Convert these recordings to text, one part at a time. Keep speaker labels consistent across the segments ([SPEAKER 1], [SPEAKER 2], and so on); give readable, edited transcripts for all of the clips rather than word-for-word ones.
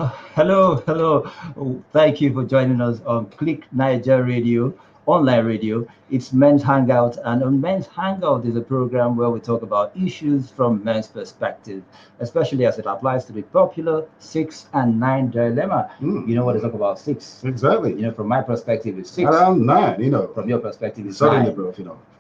[SPEAKER 1] Hello. Oh, thank you for joining us on Click Naija Radio, online radio. It's Men's Hangout, and on Men's Hangout is a program where we talk about issues from men's perspective, especially as it applies to the popular 6 and 9 dilemma. You know what they talk about six?
[SPEAKER 2] Exactly.
[SPEAKER 1] From my perspective, it's six.
[SPEAKER 2] Around nine,
[SPEAKER 1] From your perspective, it's
[SPEAKER 2] certainly,
[SPEAKER 1] nine.
[SPEAKER 2] bro,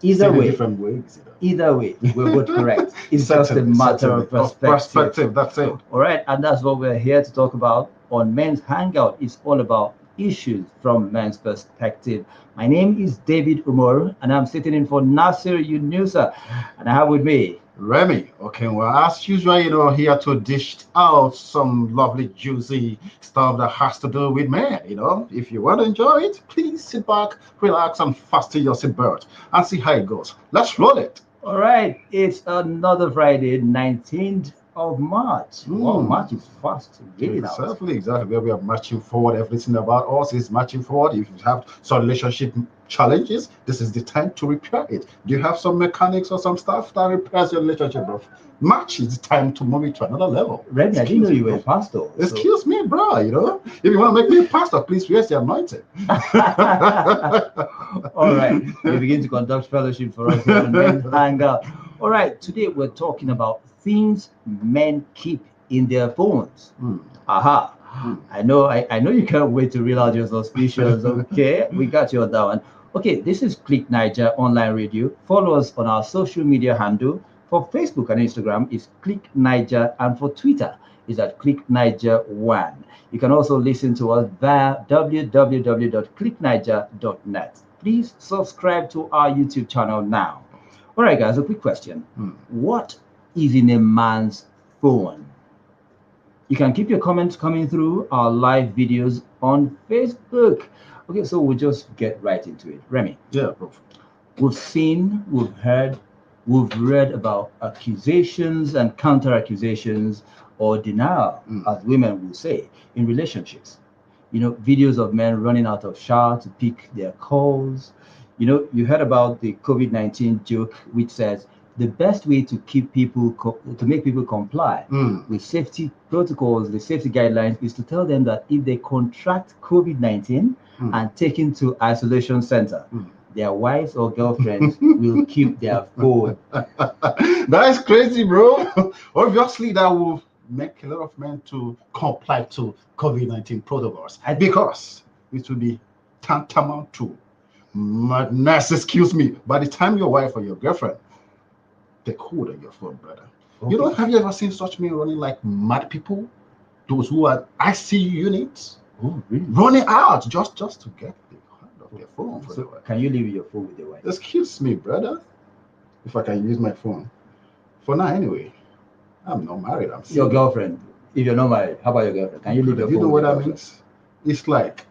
[SPEAKER 1] Either
[SPEAKER 2] still in
[SPEAKER 1] way,
[SPEAKER 2] different ways,
[SPEAKER 1] either way, we're both correct. It's just a matter of perspective.
[SPEAKER 2] Perspective, that's it.
[SPEAKER 1] All right, and that's what we're here to talk about on Men's Hangout. It's all about issues from men's perspective. My name is David Umoru, and I'm sitting in for Nasir Yunusa, and I have with me
[SPEAKER 2] Remy, okay, well, as usual, here to dish out some lovely, juicy stuff that has to do with men. If you want to enjoy it, please sit back, relax, and fasten your seatbelt and see how it goes. Let's roll it.
[SPEAKER 1] All right, it's another Friday, 19th of March. Wow, March is fast, really now.
[SPEAKER 2] Exactly. Where we are marching forward. Everything about us is marching forward. If you have some relationship challenges, this is the time to repair it. Do you have some mechanics or some stuff that repairs your relationship, bro? March is the time to move it to another level.
[SPEAKER 1] Remy, I didn't know you were a pastor.
[SPEAKER 2] Excuse me, bro. If you want to make me a pastor, please raise the anointing.
[SPEAKER 1] All right, we begin to conduct fellowship for us here on Men's Hangout. All right, today we're talking about things men keep in their phones. Aha. I know you can't wait to reel out your suspicions. Okay, we got you on that one. Okay, this is Click Naija online radio. Follow us on our social media handle. For Facebook and Instagram, it's Click Naija, and for Twitter, is at Click Naija1. You can also listen to us via www.clicknaija.net. Please subscribe to our YouTube channel now. All right, guys, a quick question. What is in a man's phone? You can keep your comments coming through our live videos on Facebook. Okay, so we'll just get right into it. Remy.
[SPEAKER 2] Yeah, bro.
[SPEAKER 1] We've seen, we've heard, we've read about accusations and counter accusations or denial, as women will say, in relationships. Videos of men running out of shower to pick their calls. You heard about the COVID-19 joke, which says the best way to keep people to make people comply with safety protocols, the safety guidelines, is to tell them that if they contract COVID-19 and taken to isolation center, their wives or girlfriends will keep their phone.
[SPEAKER 2] That is crazy, bro. Obviously, that will make a lot of men to comply to COVID-19 protocols because it will be tantamount to madness. Excuse me. By the time your wife or your girlfriend take hold of your phone, brother. Okay. Have you ever seen such men running like mad people? Those who are ICU units,
[SPEAKER 1] really?
[SPEAKER 2] Running out just to get the hand of their phone.
[SPEAKER 1] So can you leave your phone with your wife?
[SPEAKER 2] Excuse me, brother. If I can use my phone. For now, anyway. I'm not married. I'm
[SPEAKER 1] single. Your girlfriend. If you're not married, how about your girlfriend? Can you leave your phone?
[SPEAKER 2] You know what that means? It's like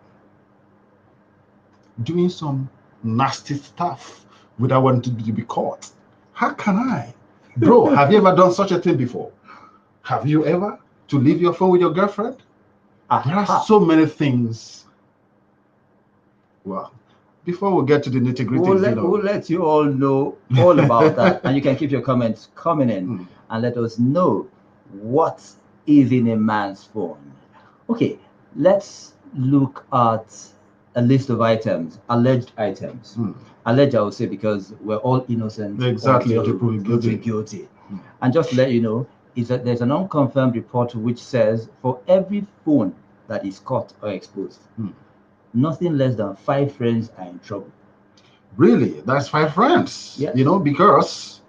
[SPEAKER 2] doing some nasty stuff without wanting to be caught. How can I? Bro, have you ever done such a thing before? Have you ever to leave your phone with your girlfriend? There are so many things. Well, before we get to the nitty-gritty,
[SPEAKER 1] we'll let you all know all about that. And you can keep your comments coming in and let us know what is in a man's phone. Okay, let's look at a list of items, alleged items. Alleged, I would say, because we're all innocent.
[SPEAKER 2] Exactly.
[SPEAKER 1] Guilty. And just to let you know, is that there's an unconfirmed report which says for every phone that is caught or exposed, nothing less than 5 friends are in trouble.
[SPEAKER 2] Really? That's 5 friends?
[SPEAKER 1] Yes.
[SPEAKER 2] Because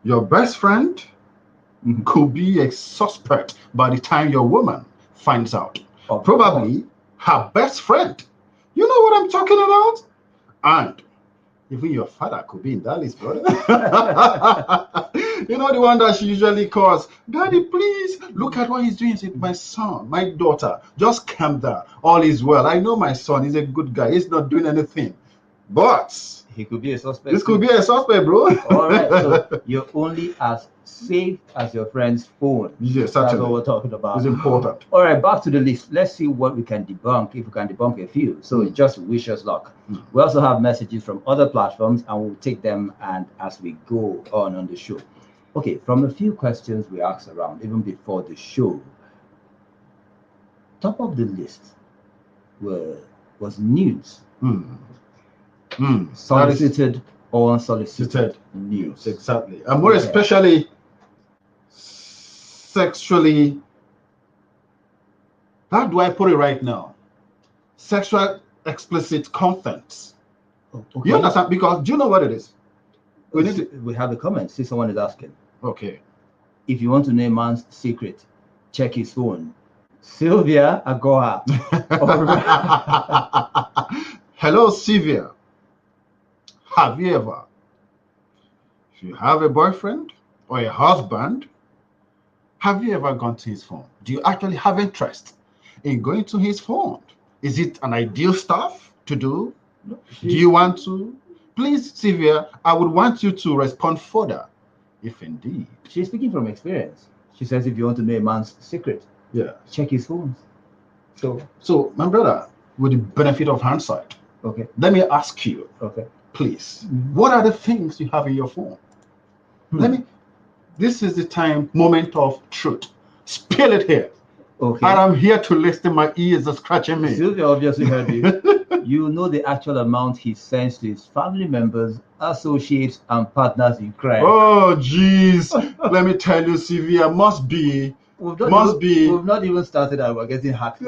[SPEAKER 2] your best friend could be a suspect by the time your woman finds out. Probably her best friend. You know what I'm talking about? And even your father could be in that list, brother. The one that she usually calls, Daddy, please, look at what he's doing. It's my son, my daughter. Just calm down. All is well. I know my son is a good guy. He's not doing anything. But
[SPEAKER 1] he could be a suspect.
[SPEAKER 2] This could be a suspect, bro.
[SPEAKER 1] All right. So you're only as safe as your friend's phone.
[SPEAKER 2] Yes,
[SPEAKER 1] that's what we're talking about.
[SPEAKER 2] It's important.
[SPEAKER 1] All right, back to the list. Let's see what we can debunk, if we can debunk a few. So just wish us luck. We also have messages from other platforms, and we'll take them and as we go on the show. Okay, from a few questions we asked around even before the show, top of the list was nudes, solicited or unsolicited nudes.
[SPEAKER 2] Exactly, and more especially sexually. How do I put it right now? Sexual explicit content.
[SPEAKER 1] Okay.
[SPEAKER 2] You understand? Because do you know what it is?
[SPEAKER 1] We have a comment. See, someone is asking.
[SPEAKER 2] Okay.
[SPEAKER 1] If you want to know a man's secret, check his phone. Sylvia Agoha.
[SPEAKER 2] Hello, Sylvia. Have you ever, if you have a boyfriend or a husband, have you ever gone to his phone? Do you actually have interest in going to his phone? Is it an ideal stuff to do?
[SPEAKER 1] No,
[SPEAKER 2] do you want to? Please, Sylvia, I would want you to respond further, if indeed.
[SPEAKER 1] She's speaking from experience. She says if you want to know a man's secret, check his phones.
[SPEAKER 2] So, my brother, with the benefit of hindsight,
[SPEAKER 1] okay,
[SPEAKER 2] let me ask you, please, what are the things you have in your phone? This is the moment of truth. Spill it here.
[SPEAKER 1] Okay.
[SPEAKER 2] And I'm here to listen. My ears are scratching me.
[SPEAKER 1] Sylvia obviously heard you. You know the actual amount he sends to his family members, associates, and partners in crime.
[SPEAKER 2] Oh, jeez. Let me tell you, Sylvia, must be.
[SPEAKER 1] We've not even started and we're getting hacked.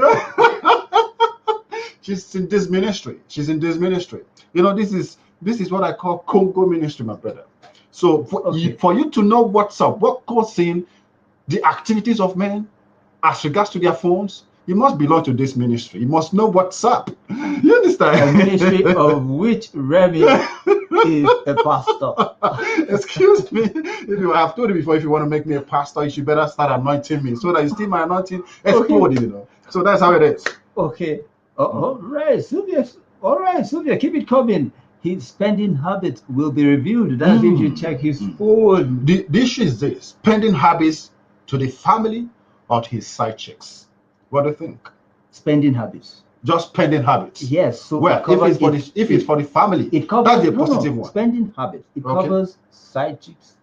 [SPEAKER 2] She's in this ministry. You know, this is what I call Congo ministry, my brother. So for you to know what's up, what goes in the activities of men as regards to their phones, you must belong to this ministry. You must know what's up. You understand?
[SPEAKER 1] A ministry of which Remy is a pastor.
[SPEAKER 2] Excuse me. I have told you before, if you want to make me a pastor, you should better start anointing me so that you see my anointing explode, you know. So that's how it is.
[SPEAKER 1] Okay. All right, Sylvia, keep it coming. His spending habits will be reviewed. That's if you check his phone.
[SPEAKER 2] The issue is this: spending habits to the family or to his side chicks. What do you think?
[SPEAKER 1] Spending habits.
[SPEAKER 2] Just spending habits.
[SPEAKER 1] Yes. So
[SPEAKER 2] well, if it's for the family,
[SPEAKER 1] it covers,
[SPEAKER 2] that's the positive one.
[SPEAKER 1] Spending habits. It covers side chicks.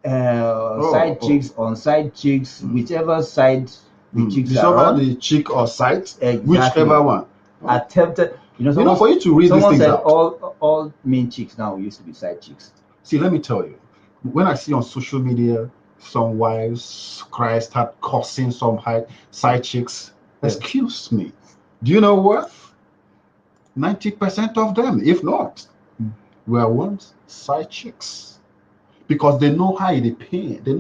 [SPEAKER 1] Side chicks on side chicks, whichever side the chicks are on.
[SPEAKER 2] The chick or side,
[SPEAKER 1] exactly.
[SPEAKER 2] Whichever one.
[SPEAKER 1] Attempted.
[SPEAKER 2] For you to read these things out.
[SPEAKER 1] All main chicks now used to be side chicks.
[SPEAKER 2] See, let me tell you, when I see on social media some wives start cursing some side chicks, excuse me, do you know what? 90% of them, if not, were once side chicks, because they know how they pay. They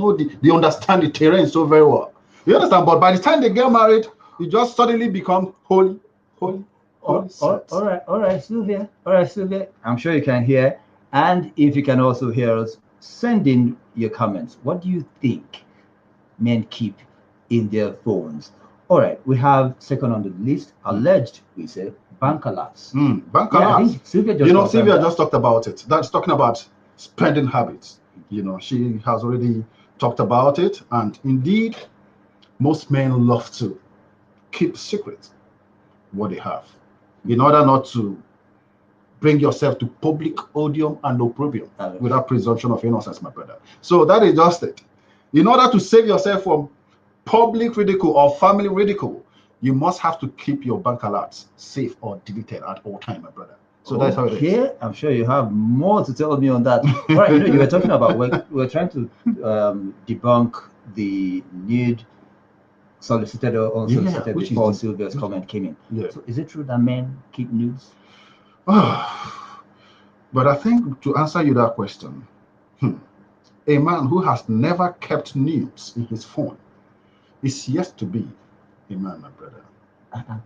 [SPEAKER 2] understand the terrain so very well. You understand? But by the time they get married, you just suddenly become holy. All
[SPEAKER 1] right, Sylvia. I'm sure you can hear, and if you can also hear us, send in your comments. What do you think men keep in their phones? All right, we have second on the list, alleged, we say, bank alerts.
[SPEAKER 2] Bank alerts.
[SPEAKER 1] Sylvia
[SPEAKER 2] just talked about it. That's talking about spending habits. You know, she has already talked about it, and indeed, most men love to keep secret what they have, in order not to bring yourself to public odium and opprobrium without presumption of innocence, my brother. So that is just it. In order to save yourself from public ridicule or family ridicule, you must have to keep your bank alerts safe or deleted at all time, my brother. So that's how it is.
[SPEAKER 1] I'm sure you have more to tell me on that. All right, you were talking about, we're trying to debunk the need solicited or unsolicited before Sylvia's comment came in.
[SPEAKER 2] Yeah.
[SPEAKER 1] So is it true that men keep nudes?
[SPEAKER 2] But I think to answer you that question, a man who has never kept nudes in his phone is yet to be a man, my brother.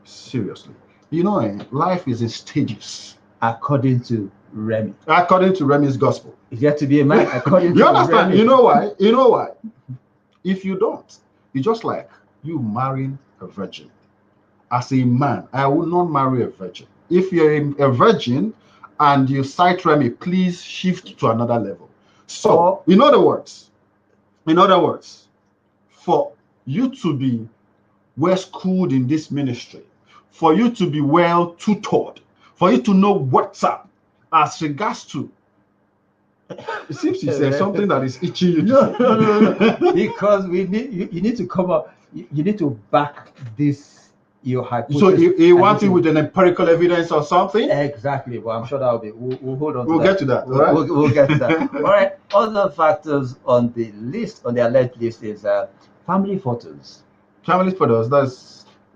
[SPEAKER 2] Seriously. You know, life is in stages.
[SPEAKER 1] According to Remy.
[SPEAKER 2] According to Remy's gospel.
[SPEAKER 1] Is yet to be a man according to
[SPEAKER 2] You understand?
[SPEAKER 1] Remy.
[SPEAKER 2] You know why? If you don't, it's just like you marrying a virgin. As a man, I will not marry a virgin. If you're a virgin and you cite Remy, please shift to another level. So, in other words, for you to be well schooled in this ministry, for you to be well tutored, for you to know what's up as regards to, it seems you say something that is itching you.
[SPEAKER 1] No. Because you need to come up. You need to back this your hypothesis.
[SPEAKER 2] So you
[SPEAKER 1] and
[SPEAKER 2] want it
[SPEAKER 1] you-
[SPEAKER 2] with an empirical evidence or something?
[SPEAKER 1] Exactly. Well, I'm sure that will be. We'll hold on to
[SPEAKER 2] We'll
[SPEAKER 1] that.
[SPEAKER 2] get to that.
[SPEAKER 1] We'll,
[SPEAKER 2] All right.
[SPEAKER 1] we'll get to that. All right. Other factors on the list, on the alleged list, is family photos.
[SPEAKER 2] Family photos.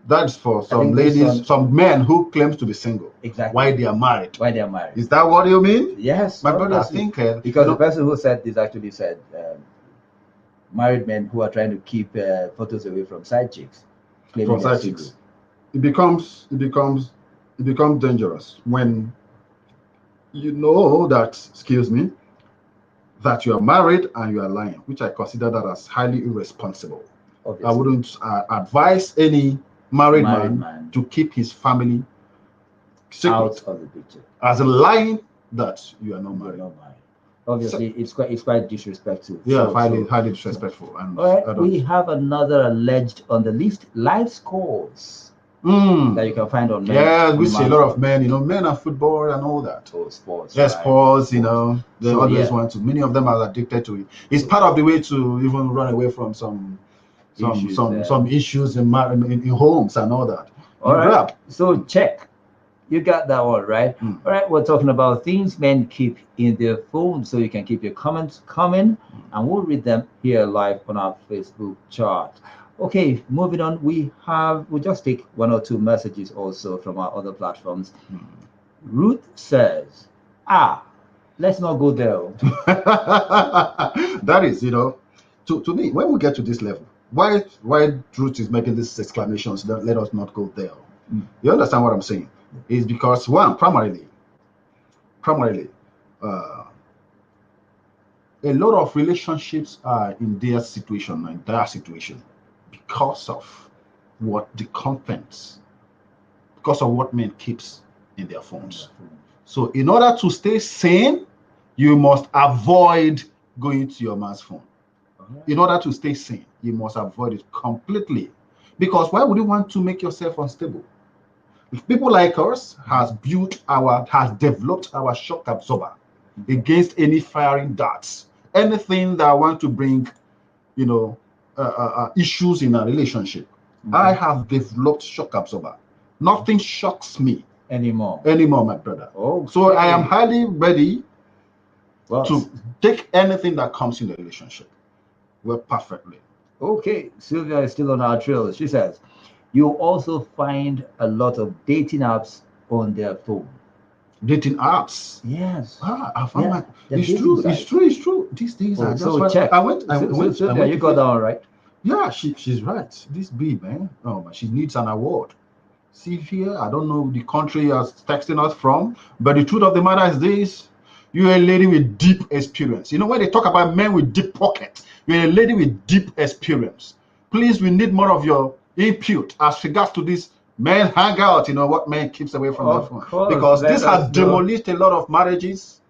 [SPEAKER 2] That's for some
[SPEAKER 1] think this
[SPEAKER 2] ladies,
[SPEAKER 1] one-
[SPEAKER 2] some men who claims to be single.
[SPEAKER 1] Exactly.
[SPEAKER 2] Why they are married?
[SPEAKER 1] Why they are married.
[SPEAKER 2] Is that what you mean?
[SPEAKER 1] Yes,
[SPEAKER 2] My brother, I
[SPEAKER 1] obviously.
[SPEAKER 2] think
[SPEAKER 1] Because
[SPEAKER 2] you
[SPEAKER 1] the person who said this actually said married men who are trying to keep photos away from side chicks. claiming
[SPEAKER 2] from
[SPEAKER 1] they're
[SPEAKER 2] side
[SPEAKER 1] single.
[SPEAKER 2] chicks. It becomes dangerous when you know that, excuse me, that you are married and you are lying, which I consider that as highly irresponsible.
[SPEAKER 1] Obviously.
[SPEAKER 2] I wouldn't advise any married man to keep his family secret
[SPEAKER 1] out of the picture.
[SPEAKER 2] as a lying that you are not married.
[SPEAKER 1] You're not married. Obviously, it's quite disrespectful.
[SPEAKER 2] Yeah,
[SPEAKER 1] So-
[SPEAKER 2] highly disrespectful. And
[SPEAKER 1] All
[SPEAKER 2] I
[SPEAKER 1] right,
[SPEAKER 2] don't-
[SPEAKER 1] we have another alleged on the list: live scores that you can find on men.
[SPEAKER 2] Yeah, we
[SPEAKER 1] on
[SPEAKER 2] see a
[SPEAKER 1] man's
[SPEAKER 2] lot of
[SPEAKER 1] phone.
[SPEAKER 2] men, men are football and all that.
[SPEAKER 1] Oh, sports.
[SPEAKER 2] Yes,
[SPEAKER 1] right.
[SPEAKER 2] sports, they
[SPEAKER 1] So,
[SPEAKER 2] always
[SPEAKER 1] yeah.
[SPEAKER 2] want to. Many of them are addicted to it. It's part of the way to even run away from some issues in homes and all that.
[SPEAKER 1] All right.
[SPEAKER 2] Grab.
[SPEAKER 1] So check. You got that one right. All right. We're talking about things men keep in their phone, so you can keep your comments coming, and we'll read them here live on our Facebook chart. Okay, moving on. We'll just take one or two messages also from our other platforms. Ruth says, let's not go there.
[SPEAKER 2] That is, to me, when we get to this level, why Truth is making these exclamations, let us not go there. You understand what I'm saying? Is because one, primarily, a lot of relationships are in their situation, because of what the contents, because of what men keeps in their phones. So in order to stay sane, you must avoid going to your man's phone. In order to stay sane, you must avoid it completely. Because why would you want to make yourself unstable? If people like us has developed our shock absorber against any firing darts, anything that want to bring, issues in a relationship, I have developed shock absorber. Nothing shocks me
[SPEAKER 1] anymore,
[SPEAKER 2] my brother. So I am highly ready to take anything that comes in the relationship. Well, perfectly.
[SPEAKER 1] Okay, Sylvia is still on our trail. She says, you also find a lot of dating apps on their phone.
[SPEAKER 2] Dating apps?
[SPEAKER 1] Yes.
[SPEAKER 2] I found my.
[SPEAKER 1] It's
[SPEAKER 2] true. These things are just.
[SPEAKER 1] So check. Sylvia, you got that one right?
[SPEAKER 2] Yeah, she's right. This babe, man. Oh, she needs an award. See here, I don't know the country you're texting us from, but the truth of the matter is this: you're a lady with deep experience. When they talk about men with deep pockets, you're a lady with deep experience. Please, we need more of your input as regards to this men hangout. What men keeps away from their phone, because this has demolished a lot of marriages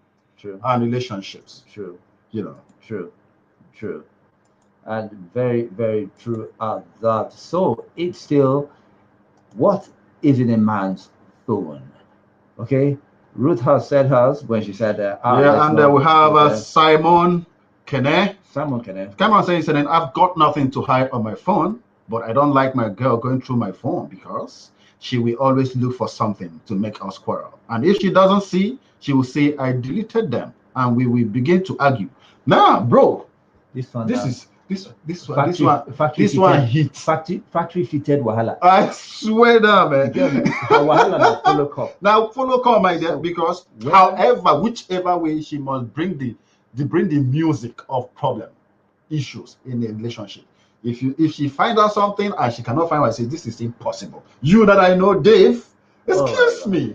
[SPEAKER 2] and relationships.
[SPEAKER 1] True. True. And very, very true at that. So it's still, what is in a man's phone? Okay, Ruth has said hers when she said,
[SPEAKER 2] we have Simon Kene. Come on, saying, I've got nothing to hide on my phone, but I don't like my girl going through my phone because she will always look for something to make us quarrel. And if she doesn't see, she will say, I deleted them, and we will begin to argue. Now, bro, this one hits.
[SPEAKER 1] Factory fitted wahala.
[SPEAKER 2] I swear that, man.
[SPEAKER 1] Wahala
[SPEAKER 2] now follow call, my dear, because whichever way she must bring the music of problem issues in a relationship. If she finds out something and she cannot find out, I say this is impossible. You that I know, Dave. Excuse me,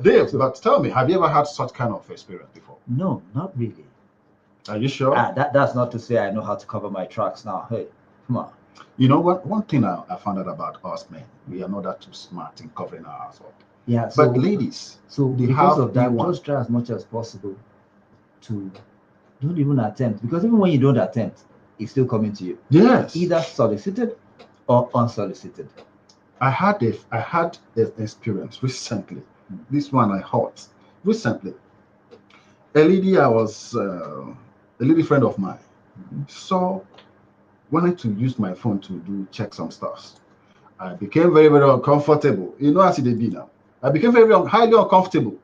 [SPEAKER 2] Dave. But tell me, have you ever had such kind of experience before?
[SPEAKER 1] No, not really.
[SPEAKER 2] Are you sure?
[SPEAKER 1] That's not to say I know how to cover my tracks now. Hey, come on.
[SPEAKER 2] You know what? One thing I found out about us men, we are not that too smart in covering our ass up.
[SPEAKER 1] Yeah.
[SPEAKER 2] But ladies,
[SPEAKER 1] because of that, just try as much as possible to don't even attempt. Because even when you don't attempt, it's still coming to you.
[SPEAKER 2] Yes.
[SPEAKER 1] Either solicited or unsolicited. I had
[SPEAKER 2] an experience recently. This one I heard recently. A lady friend of mine saw wanted to use my phone to check some stuff. I became very, very uncomfortable. You know, as it be now. I became very highly uncomfortable.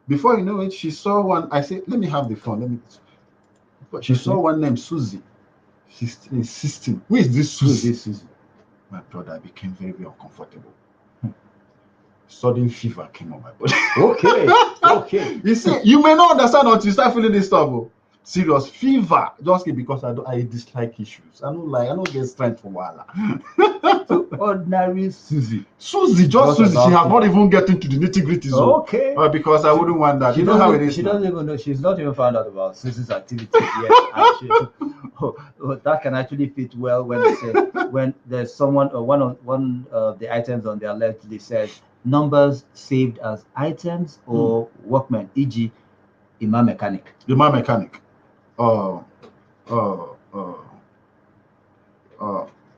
[SPEAKER 2] Before you know it, she saw one. I said, "Let me have the phone." Let me. But she saw one named Susie. She's insisting. Who is this Susie? My brother became very, very uncomfortable. Sudden fever came on my body.
[SPEAKER 1] Okay.
[SPEAKER 2] You see, you may not understand until you start feeling this stuff. Serious fever, just because I dislike issues. I don't get strength for Wala.
[SPEAKER 1] So ordinary Susie,
[SPEAKER 2] Susie. She has not even get into the nitty-gritty zone.
[SPEAKER 1] Okay.
[SPEAKER 2] Because I wouldn't want that. You know how it is.
[SPEAKER 1] She doesn't even know. She's not even found out about Susie's activities yet. That can actually fit well when they say when there's someone or one of the items on their left list says numbers saved as items or workmen, e.g., Imam mechanic.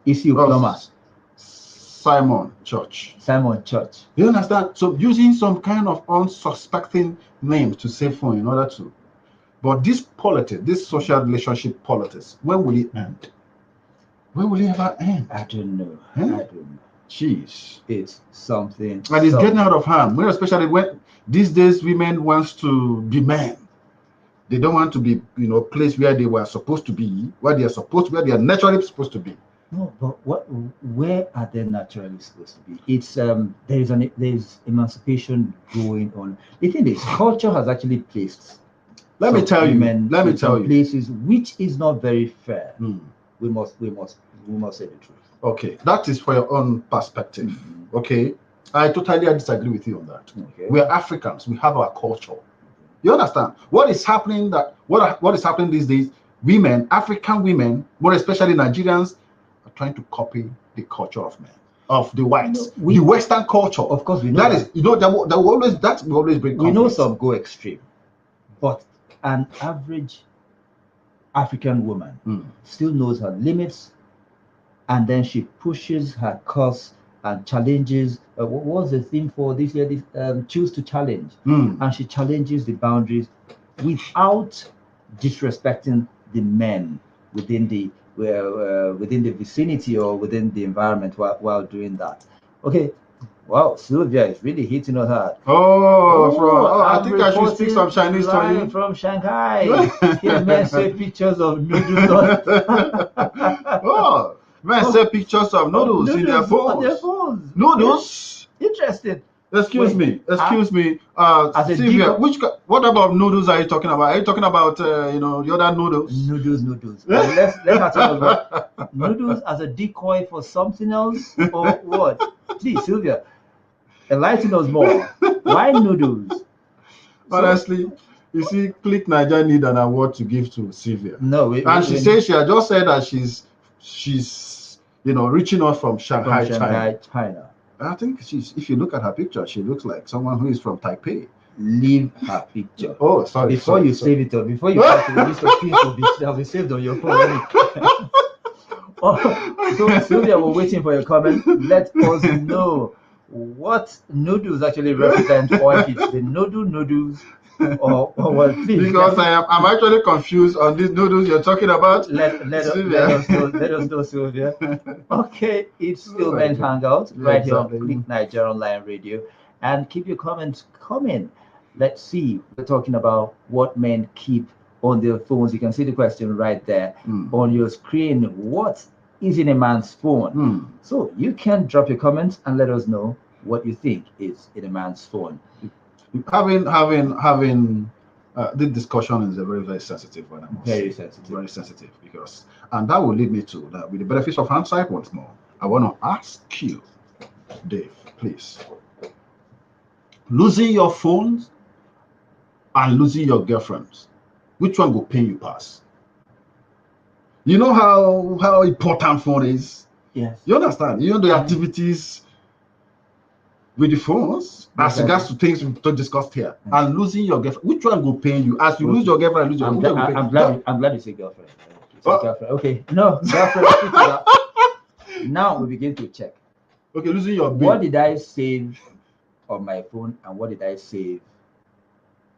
[SPEAKER 1] Issue plumbers.
[SPEAKER 2] Simon Church.
[SPEAKER 1] You
[SPEAKER 2] understand? So using some kind of unsuspecting names to save phone in order to. But this politics, this social relationship politics, when will it end? When will it ever end?
[SPEAKER 1] I don't know.
[SPEAKER 2] Jeez.
[SPEAKER 1] It's something.
[SPEAKER 2] And it's getting out of hand. Especially when these days women wants to be men. They don't want to be, place where they were supposed to be, where they are naturally supposed to be.
[SPEAKER 1] No, but where are they naturally supposed to be? It's there's emancipation going on. The thing is, culture has actually placed.
[SPEAKER 2] Let me tell you.
[SPEAKER 1] Places which is not very fair. We must say the truth.
[SPEAKER 2] Okay, that is for your own perspective. Okay, I totally disagree with you on that.
[SPEAKER 1] Okay.
[SPEAKER 2] We are Africans. We have our culture. You understand what is happening? What is happening these days? African women, more especially Nigerians, are trying to copy the culture of men, of the whites, the Western culture.
[SPEAKER 1] Of course, we know
[SPEAKER 2] that. We always bring conflict.
[SPEAKER 1] We know some go extreme, but an average African woman still knows her limits, and then she pushes her course and challenges. What was the theme for this year? Choose to challenge, and she challenges the boundaries without disrespecting the men within the vicinity or within the environment while doing that. Okay. Wow, Sylvia is really hitting us hard.
[SPEAKER 2] I think I should speak some Chinese to you.
[SPEAKER 1] From Shanghai. Here, men say pictures of noodles.
[SPEAKER 2] Men say pictures of noodles in their phones.
[SPEAKER 1] On their phones.
[SPEAKER 2] Noodles?
[SPEAKER 1] Interesting.
[SPEAKER 2] Excuse me. Sylvia, what about noodles are you talking about? Are you talking about the other noodles?
[SPEAKER 1] Noodles. Let's not talk about noodles as a decoy for something else or what? Please, Sylvia, enlighten us more. Why noodles?
[SPEAKER 2] Honestly, you see, Click Naija need an award to give to Sylvia.
[SPEAKER 1] No,
[SPEAKER 2] she says she had just said that she's reaching out from Shanghai,
[SPEAKER 1] China.
[SPEAKER 2] I think if you look at her picture, she looks like someone who is from Taipei.
[SPEAKER 1] Leave her picture.
[SPEAKER 2] Oh, sorry.
[SPEAKER 1] Before you save it, or before you put the list of things to be saved on your phone. So Sylvia, we're waiting for your comment. Let us know what noodles actually represent, or if it's the noodles, or what. Please,
[SPEAKER 2] because I'm actually confused on these noodles you're talking about.
[SPEAKER 1] Let us know, Sylvia. Okay, it's still Men's Hangout right here on Click Naija Online Radio, and keep your comments coming. Let's see. We're talking about what men keep on their phones. You can see the question right there on your screen. What is in a man's phone? So you can drop your comments and let us know what you think is in a man's phone.
[SPEAKER 2] Having this discussion is a very, very sensitive one.
[SPEAKER 1] Very sensitive
[SPEAKER 2] because, and that will lead me to that with the benefits of hindsight once more. I want to ask you, Dave, please. Losing your phones and losing your girlfriends, which one will pain you pass? You know how important phone is?
[SPEAKER 1] Yes.
[SPEAKER 2] You understand? You know the activities with the phones, as regards to things we discussed here, and losing your girlfriend, which one will pain you? As you lose your girlfriend, lose your
[SPEAKER 1] I'm glad you say girlfriend. Girlfriend. Okay, no, girlfriend. Now we begin to check.
[SPEAKER 2] Okay, losing your babe.
[SPEAKER 1] What did I save on my phone and what did I save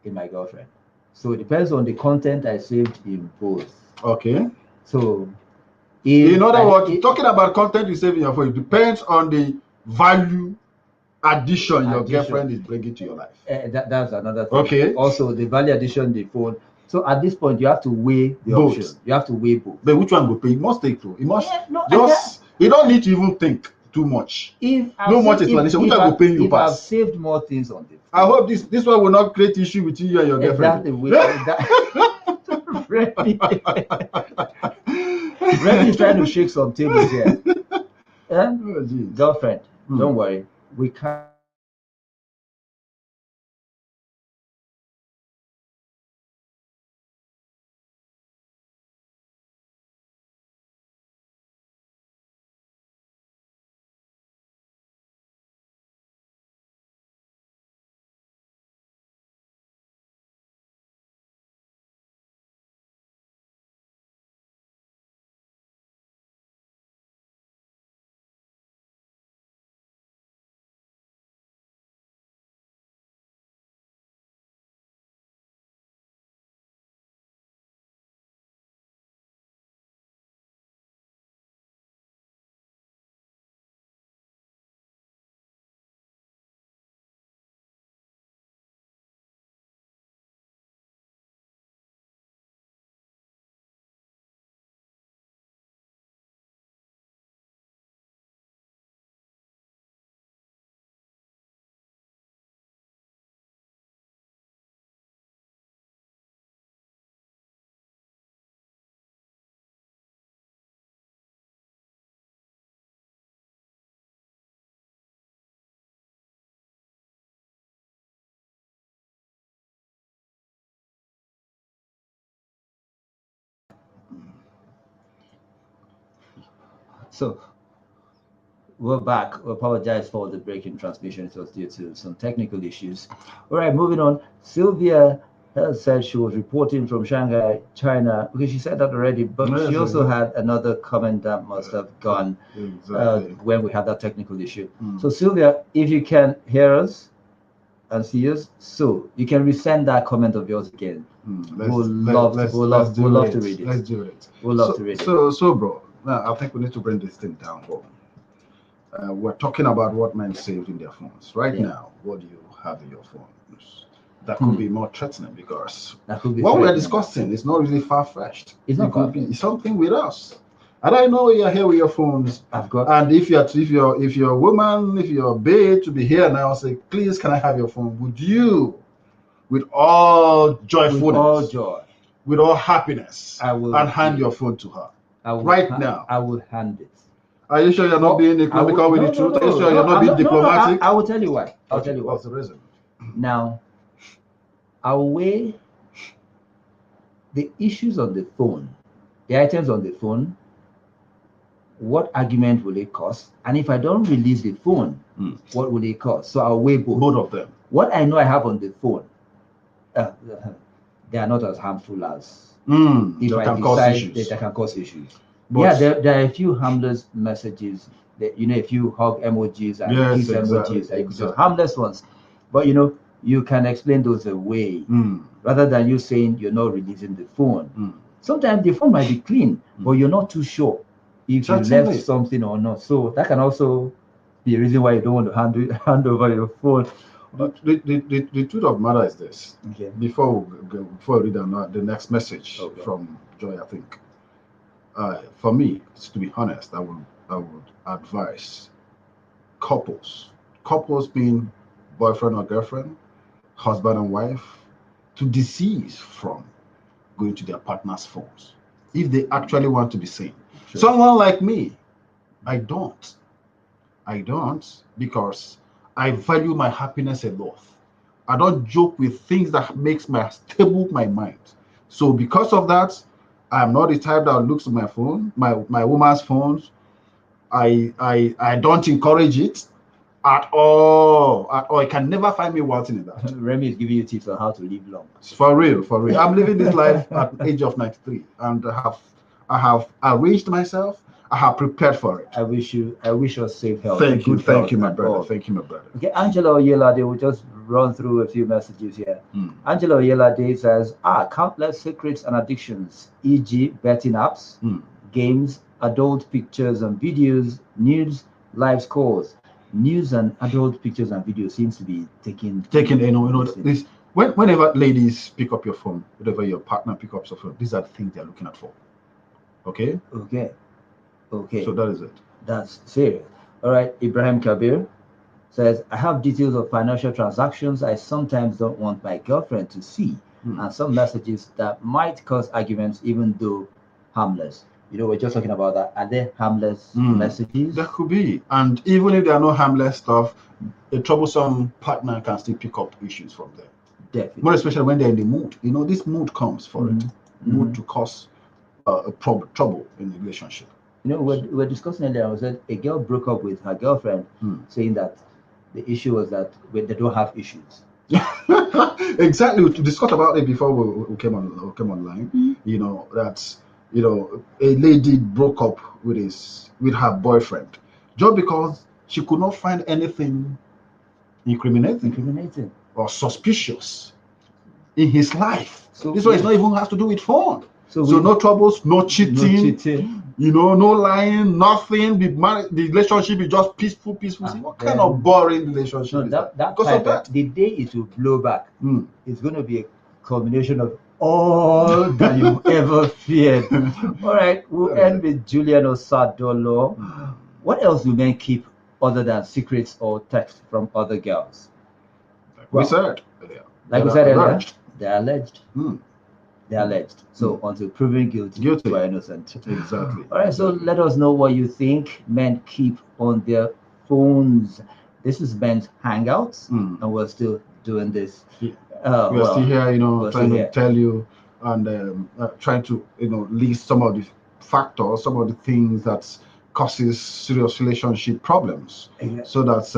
[SPEAKER 1] in my girlfriend? So it depends on the content I saved in both.
[SPEAKER 2] Okay.
[SPEAKER 1] So
[SPEAKER 2] In other words, talking about content you save in your phone, it depends on the value addition your girlfriend is bringing to your life.
[SPEAKER 1] That's another thing.
[SPEAKER 2] Okay.
[SPEAKER 1] Also, the value addition, the phone. So at this point, you have to weigh the
[SPEAKER 2] Both.
[SPEAKER 1] option. You have to weigh both.
[SPEAKER 2] But which one will pay? You must take two. You must
[SPEAKER 1] no,
[SPEAKER 2] you don't need to even think too much. Much explanation. Which one will pay you
[SPEAKER 1] if
[SPEAKER 2] pass?
[SPEAKER 1] I've saved more things on the phone.
[SPEAKER 2] I hope this one will not create issue with you and your girlfriend.
[SPEAKER 1] Remy is trying to shake some tables here.
[SPEAKER 2] Oh,
[SPEAKER 1] girlfriend, don't worry. We can't. So we're back. We apologize for the break in transmission. It was due to some technical issues. All right, moving on. Sylvia said she was reporting from Shanghai, China, because she said that already, but she also had another comment that must have gone when we had that technical issue. So Sylvia, if you can hear us and see us, so you can resend that comment of yours again. We'll love to read it.
[SPEAKER 2] Let's do it.
[SPEAKER 1] We'll love to read it.
[SPEAKER 2] So bro, now I think we need to bring this thing down home. We're talking about what men saved in their phones. Right now, what do you have in your phones? That could be more threatening, because what we're discussing is not really far-fetched.
[SPEAKER 1] It's not
[SPEAKER 2] it's something with us. And I know you're here with your phones. And if you're a woman, if you're a babe to be here now, say, please, can I have your phone? Would you, with all joyfulness, with all happiness, and hand your phone to her now?
[SPEAKER 1] I will hand it.
[SPEAKER 2] Are you sure you're not being economical with the truth? Are you sure you're not being diplomatic?
[SPEAKER 1] I will tell you why.
[SPEAKER 2] I'll tell you what's the reason.
[SPEAKER 1] Now, I'll weigh the issues on the phone, the items on the phone. What argument will it cost? And if I don't release the phone, what will it cost? So I'll weigh both
[SPEAKER 2] of them.
[SPEAKER 1] What I know I have on the phone, they are not as harmful as if I decide that can cause issues. But there are a few harmless messages that, a few hug emojis and kiss emojis, harmless ones. But you can explain those away rather than you saying you're not releasing the phone. Sometimes the phone might be clean, but you're not too sure if you left something or not. So that can also be a reason why you don't want to hand over your phone.
[SPEAKER 2] But the truth of the matter is this.
[SPEAKER 1] Okay.
[SPEAKER 2] Before we read the next message from Joy, I think. For me, to be honest, I would advise couples being boyfriend or girlfriend, husband and wife, to desist from going to their partner's phones if they actually want to be seen. Sure. Someone like me, I don't, because I value my happiness a lot. I don't joke with things that makes stable my mind. So because of that, I'm not the type that looks at my phone, my woman's phones. I don't encourage it at all. I can never find me wanting in that.
[SPEAKER 1] Remy is giving you tips on how to live long.
[SPEAKER 2] For real. I'm living this life at the age of 93, and I have arranged myself. I have prepared for it.
[SPEAKER 1] I wish us safe health.
[SPEAKER 2] Thank you, my brother. Thank you, my brother.
[SPEAKER 1] Okay, Angela Oyelade, will just run through a few messages here. Angela Oyelade says, countless secrets and addictions, e.g., betting apps, games, adult pictures and videos, news, live scores. News and adult pictures and videos seems to be taking
[SPEAKER 2] this. Whenever ladies pick up your phone, whenever your partner pick up your phone, these are the things they're looking at for. Okay.
[SPEAKER 1] So
[SPEAKER 2] that is it.
[SPEAKER 1] That's serious. All right. Ibrahim Kabir says, I have details of financial transactions I sometimes don't want my girlfriend to see, and some messages that might cause arguments even though harmless. We're just talking about that. Are they harmless messages?
[SPEAKER 2] There could be. And even if there are no harmless stuff, a troublesome partner can still pick up issues from there.
[SPEAKER 1] Definitely.
[SPEAKER 2] More especially when they're in the mood. This mood comes for it. Mood to cause trouble in the relationship.
[SPEAKER 1] We're discussing earlier, I said a girl broke up with her girlfriend, saying that the issue was that they don't have issues.
[SPEAKER 2] Exactly. We discussed about it before we came online. That's a lady broke up with her boyfriend just because she could not find anything incriminating or suspicious in his life. So this one is not even has to do with phone. So no troubles, no cheating. No lying, nothing. The relationship is just peaceful. What kind of boring relationship is that? Because of that.
[SPEAKER 1] The day it will blow back, it's going to be a combination of all that you've ever feared. All right, we'll end with Julian Osadolo. What else do men keep other than secrets or text from other girls?
[SPEAKER 2] We said earlier.
[SPEAKER 1] They're alleged. They're alleged. So until proven guilty, you are innocent.
[SPEAKER 2] Exactly.
[SPEAKER 1] All right, so let us know what you think men keep on their phones. This is Men's Hangouts, and we're still doing this.
[SPEAKER 2] We're still here, trying to tell you and trying to, list some of the factors, some of the things that causes serious relationship problems. So that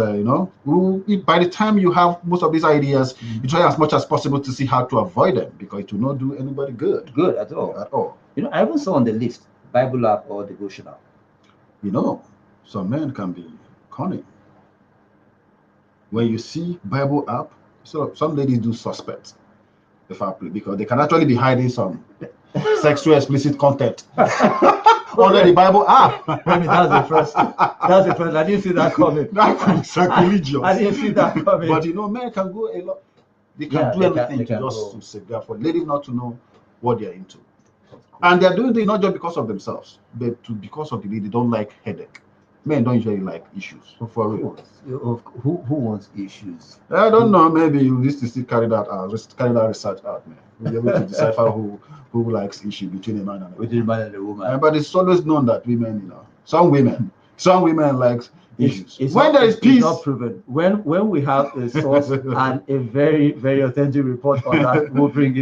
[SPEAKER 2] by the time you have most of these ideas, you try as much as possible to see how to avoid them, because it will not do anybody good
[SPEAKER 1] at all. I even saw on the list Bible app or devotional.
[SPEAKER 2] Some men can be cunning. When you see Bible app, so some ladies do suspect the fact, because they can actually be hiding some sexual explicit content under the Bible app.
[SPEAKER 1] I mean, that's the first. I didn't see that coming.
[SPEAKER 2] That's sacrilegious.
[SPEAKER 1] I didn't see that coming.
[SPEAKER 2] But men can go a lot. They can do anything to safeguard for ladies not to know what they're into. And they're doing it not just because of themselves, but because of the lady. They don't like headache. Men don't usually like issues. For real.
[SPEAKER 1] Who wants issues?
[SPEAKER 2] I don't know. Maybe you need to still carry that research out, man. We'll be able to decipher who likes issue between a man and a woman. But it's always known that women, some women like issues. When there is peace,
[SPEAKER 1] it's not proven. When we have a source and a very, very authentic report on that, we'll bring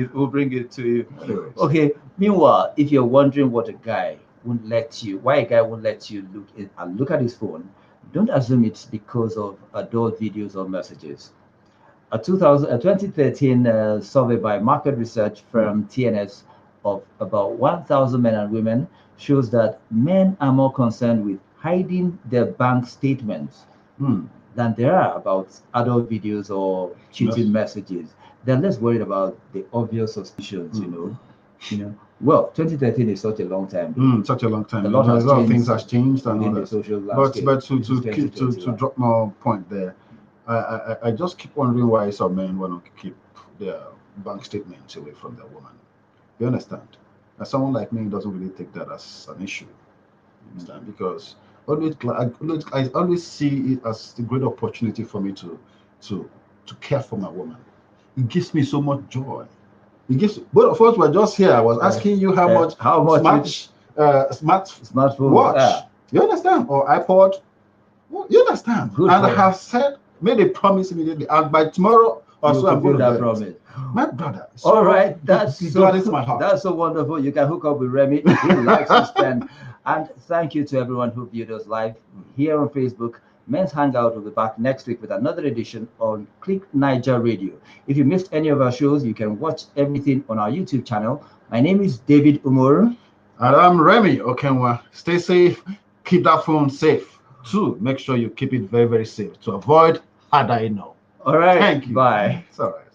[SPEAKER 1] it to you.
[SPEAKER 2] Anyways.
[SPEAKER 1] Okay. Meanwhile, if you're wondering why a guy won't let you look at his phone, don't assume it's because of adult videos or messages. A 2013 survey by market research firm TNS of about 1,000 men and women shows that men are more concerned with hiding their bank statements than they are about adult videos or cheating messages. They're less worried about the obvious suspicions, Well, 2013 is such a long time.
[SPEAKER 2] Such a long time.
[SPEAKER 1] A lot
[SPEAKER 2] of things has changed and all
[SPEAKER 1] the
[SPEAKER 2] that.
[SPEAKER 1] social landscape.
[SPEAKER 2] But to drop more point there, I just keep wondering why some men want to keep their bank statements away from their woman. You understand? As someone like me doesn't really take that as an issue. You understand? Because I always see it as a great opportunity for me to care for my woman. It gives me so much joy. It gives both of us were just here. I was asking you how much smartphone watch. You understand? Or iPod. You understand?
[SPEAKER 1] Good
[SPEAKER 2] and
[SPEAKER 1] point.
[SPEAKER 2] I have made a promise immediately, and by tomorrow or so I'm going to
[SPEAKER 1] that promise.
[SPEAKER 2] My brother.
[SPEAKER 1] So all right, that's
[SPEAKER 2] my heart.
[SPEAKER 1] That's so wonderful. You can hook up with Remy. He likes to spend. And thank you to everyone who viewed us live here on Facebook. Men's Hangout will be back next week with another edition on Click Naija Radio. If you missed any of our shows, you can watch everything on our YouTube channel. My name is David Umur.
[SPEAKER 2] And I'm Remy Okenwa. Stay safe. Keep that phone safe. Too, make sure you keep it very, very safe to avoid had I know.
[SPEAKER 1] All right.
[SPEAKER 2] Thank you.
[SPEAKER 1] Bye.
[SPEAKER 2] It's all right.